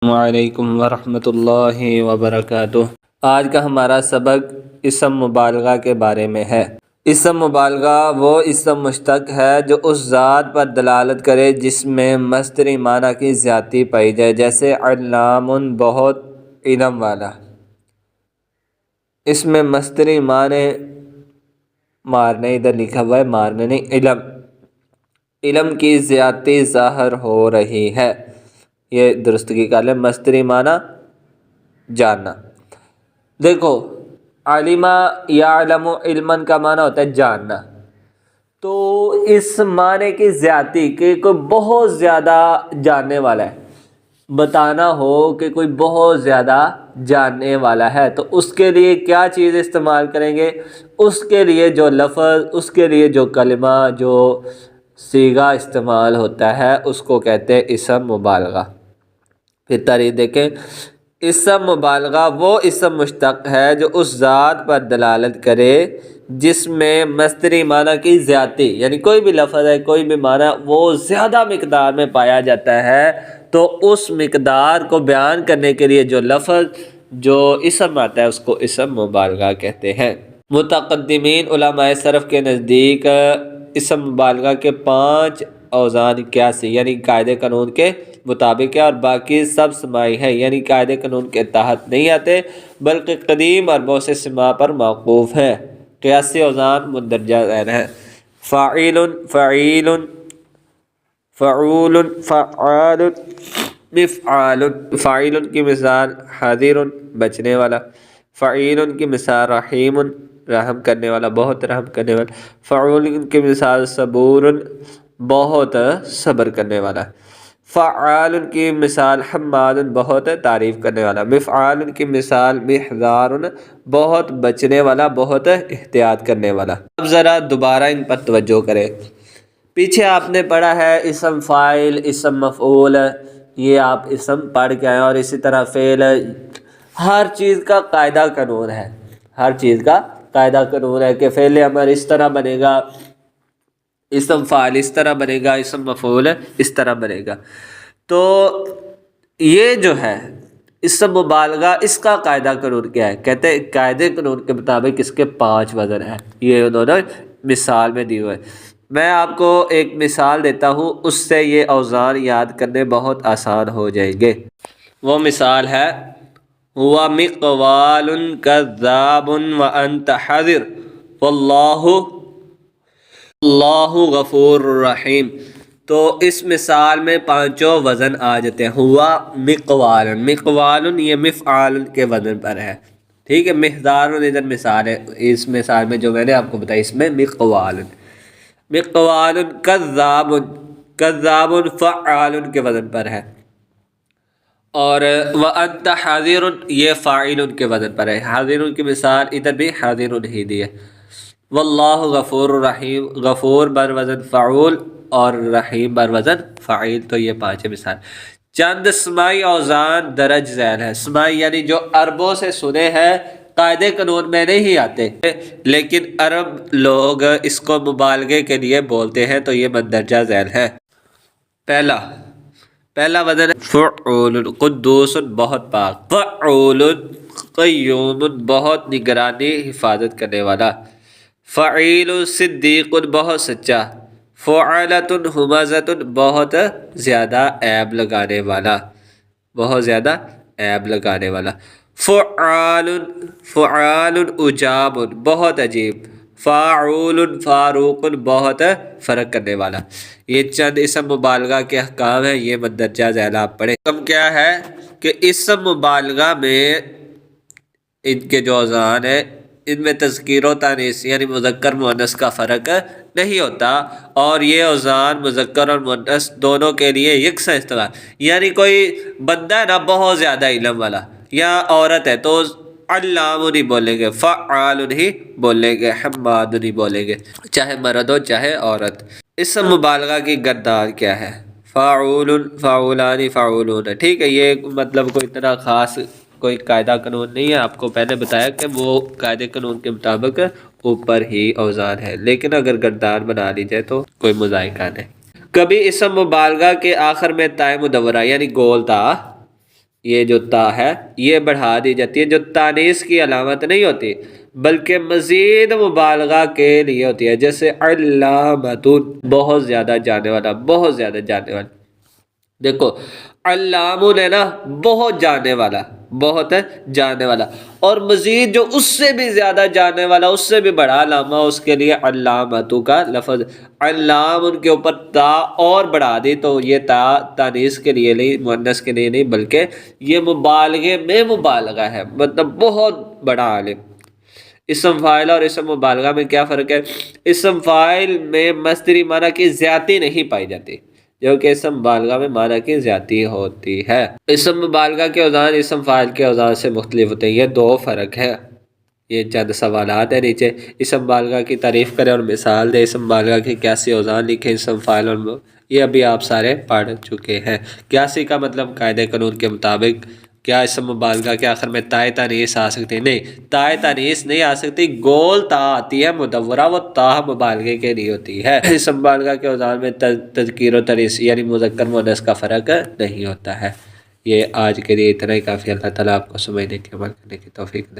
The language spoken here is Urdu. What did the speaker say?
وعلیکم ورحمۃ اللہ وبرکاتہ۔ آج کا ہمارا سبق اسم مبالغہ کے بارے میں ہے۔ اسم مبالغہ وہ اسم مشتق ہے جو اس ذات پر دلالت کرے جس میں مصدری معنی کی زیادتی پائی جائے، جیسے علام بہت علم والا۔ اس میں مصدری معنی مارنے، ادھر لکھا ہوا ہے مارنے نہیں، علم کی زیادتی ظاہر ہو رہی ہے، یہ درستگی کر لیں۔ مصدری معنی جاننا۔ دیکھو علمہ یعلم علمن کا معنی ہوتا ہے جاننا، تو اس معنی کی زیادتی کہ کوئی بہت زیادہ جاننے والا ہے، بتانا ہو کہ کوئی بہت زیادہ جاننے والا ہے، تو اس کے لیے کیا چیز استعمال کریں گے؟ اس کے لیے جو لفظ، اس کے لیے جو کلمہ، جو صیغہ استعمال ہوتا ہے اس کو کہتے ہیں اسم مبالغہ۔ پھر تعریف دیکھیں، اسم مبالغہ وہ اسم مشتق ہے جو اس ذات پر دلالت کرے جس میں مصدری معنی کی زیادتی، یعنی کوئی بھی لفظ ہے، کوئی بھی معنی وہ زیادہ مقدار میں پایا جاتا ہے، تو اس مقدار کو بیان کرنے کے لیے جو لفظ، جو اسم آتا ہے اس کو اسم مبالغہ کہتے ہیں۔ متقدمین علماء صرف کے نزدیک اسم مبالغہ کے 5 اوزان قیاسی یعنی قاعدے قانون کے مطابق ہے، اور باقی سب سماعی ہے، یعنی قاعدے قانون کے تحت نہیں آتے بلکہ قدیم عربوں سے سماع پر موقوف ہے۔ قیاسی اوزان مندرجہ ذیل ہیں: فاعل، فعیل، فعول، فعال، مفعال۔ فاعل کی مثال حاضر بچنے والا، فعیل کی مثال رحیم رحم کرنے والا، بہت رحم کرنے والا، فعول کی مثال صبور بہت صبر کرنے والا، فعال کی مثال حماد بہت تعریف کرنے والا، مفعال کی مثال محذار بہت بچنے والا، بہت احتیاط کرنے والا۔ اب ذرا دوبارہ ان پر توجہ کریں۔ پیچھے آپ نے پڑھا ہے اسم فاعل، اسم مفعول، یہ آپ اسم پڑھ کے آئے، اور اسی طرح فعل، ہر چیز کا قاعدہ قانون ہے، ہر چیز کا قاعدہ قانون ہے کہ فعل امر اس طرح بنے گا، اسم فاعل اس طرح بنے گا، اسم مفعول اس طرح بنے گا۔ تو یہ جو ہے اسم مبالغہ، اس کا قاعدہ قانون کیا ہے؟ کہتے ہیں قاعدے قانون کے مطابق اس کے 5 وزن ہیں، یہ انہوں نے مثال میں دی ہوئے۔ میں آپ کو ایک مثال دیتا ہوں، اس سے یہ اوزان یاد کرنے بہت آسان ہو جائیں گے۔ وہ مثال ہے ہوا مقوال کذاب وانت حذر واللہ غفور رحیم۔ تو اس مثال میں 5 وزن آ جاتے ہیں۔ ہوا مقوال، مقوال یہ مفعال کے وزن پر ہے، ٹھیک ہے۔ محذار ادھر مثال ہے، اس مثال میں جو میں نے آپ کو بتایا اس میں مقوال، مقوال کذاب، کذاب فعال کے وزن پر ہے، اور وانت حاضر یہ فاعل کے وزن پر ہے۔ حاضر کی مثال ادھر بھی حاضر ہی دی ہے۔ واللہ غفور رحیم، غفور بر وزن فعول اور رحیم بر وزن فاعل، تو یہ 5 مثال۔ چند سماعی اوزان درج ذیل ہے۔ سماعی یعنی جو عربوں سے سنے ہیں، قاعدے قانون میں نہیں آتے لیکن عرب لوگ اس کو مبالغے کے لیے بولتے ہیں، تو یہ مندرجہ ذیل ہے۔ پہلا وزن فعول، قدوس بہت پاک، فعول قیوم بہت نگرانی حفاظت کرنے والا، فعیل صدیق بہت سچا، فعلۃ ہمزۃ بہت زیادہ عیب لگانے والا، بہت زیادہ عیب لگانے والا، فعال عجاب بہت عجیب، فاعول فاروق بہت فرق کرنے والا۔ یہ چند اسم مبالغہ کے احکام ہیں، یہ مندرجہ ذیل آپ پڑھیں۔ حکم کیا ہے کہ اسم مبالغہ میں ان کے جو اوزان ہیں ان میں تذکیر و تانیث یعنی مذکر مؤنث کا فرق نہیں ہوتا، اور یہ اوزان مذکر اور مؤنث دونوں کے لیے یکساں استعمال، یعنی کوئی بندہ ہے نا بہت زیادہ علم والا، یا عورت ہے تو علام نہیں بولیں گے، فعال نہیں بولیں گے، حماد نہیں بولیں گے، چاہے مرد ہو چاہے عورت۔ اسم مبالغہ کی گردان کیا ہے؟ فاعول، فاعولان، فاعولون، ٹھیک ہے۔ یہ مطلب کوئی اتنا خاص کوئی قاعدہ قانون نہیں ہے، آپ کو پہلے بتایا کہ وہ قاعدے قانون کے مطابق اوپر ہی اوزان ہے، لیکن اگر گردان بنا لی جائے تو کوئی مذائقہ نہیں۔ کبھی اسم مبالغہ کے آخر میں تائے مدورہ یعنی گول تا یہ جو تا ہے یہ بڑھا دی جاتی ہے، جو تانیث کی علامت نہیں ہوتی بلکہ مزید مبالغہ کے لیے ہوتی ہے، جیسے علامتون، بہت زیادہ جانے والا، بہت زیادہ جانے والا۔ دیکھو علامون ہے نا، بہت جانے والا، بہت جانے والا، اور مزید جو اس سے بھی زیادہ جانے والا، اس سے بھی بڑا علامہ، اس کے لیے علامتو کا لفظ، علام ان کے اوپر تا اور بڑھا دی تو یہ تا تانیث کے لیے نہیں، مؤنث کے لیے نہیں، بلکہ یہ مبالغے میں مبالغہ ہے، مطلب بہت بڑا عالم۔ اسم فاعل اور اسم مبالغہ میں کیا فرق ہے؟ اسم فاعل میں مصدری معنی کی زیادتی نہیں پائی جاتی، جو کہ اسم مبالغہ میں معنی کی زیادتی ہوتی ہے۔ اسم مبالغہ کے اوزان اسم فاعل کے اوزان سے مختلف ہوتے ہیں، یہ دو فرق ہے۔ یہ چند سوالات ہیں نیچے، اسم مبالغہ کی تعریف کریں اور مثال دیں، اسم مبالغہ کی قیاسی اوزان لکھیں، اسم فاعل اور یہ ابھی آپ سارے پڑھ چکے ہیں۔ قیاسی کا مطلب قاعدہ قانون کے مطابق کیا اسم مبالغہ کے آخر میں تائے تانیث آ سکتی؟ نہیں، تائے تانیث نہیں آ سکتی، گول تا آتی ہے مدورہ، وہ تا مبالغے کے لیے ہوتی ہے۔ اسم مبالغہ کے اوزان میں تذکیر و تانیث یعنی مذکر مؤنث کا فرق نہیں ہوتا ہے۔ یہ آج کے لیے اتنا ہی کافی۔ اللہ تعالیٰ آپ کو سمجھنے کے عمل کرنے کی توفیق دے۔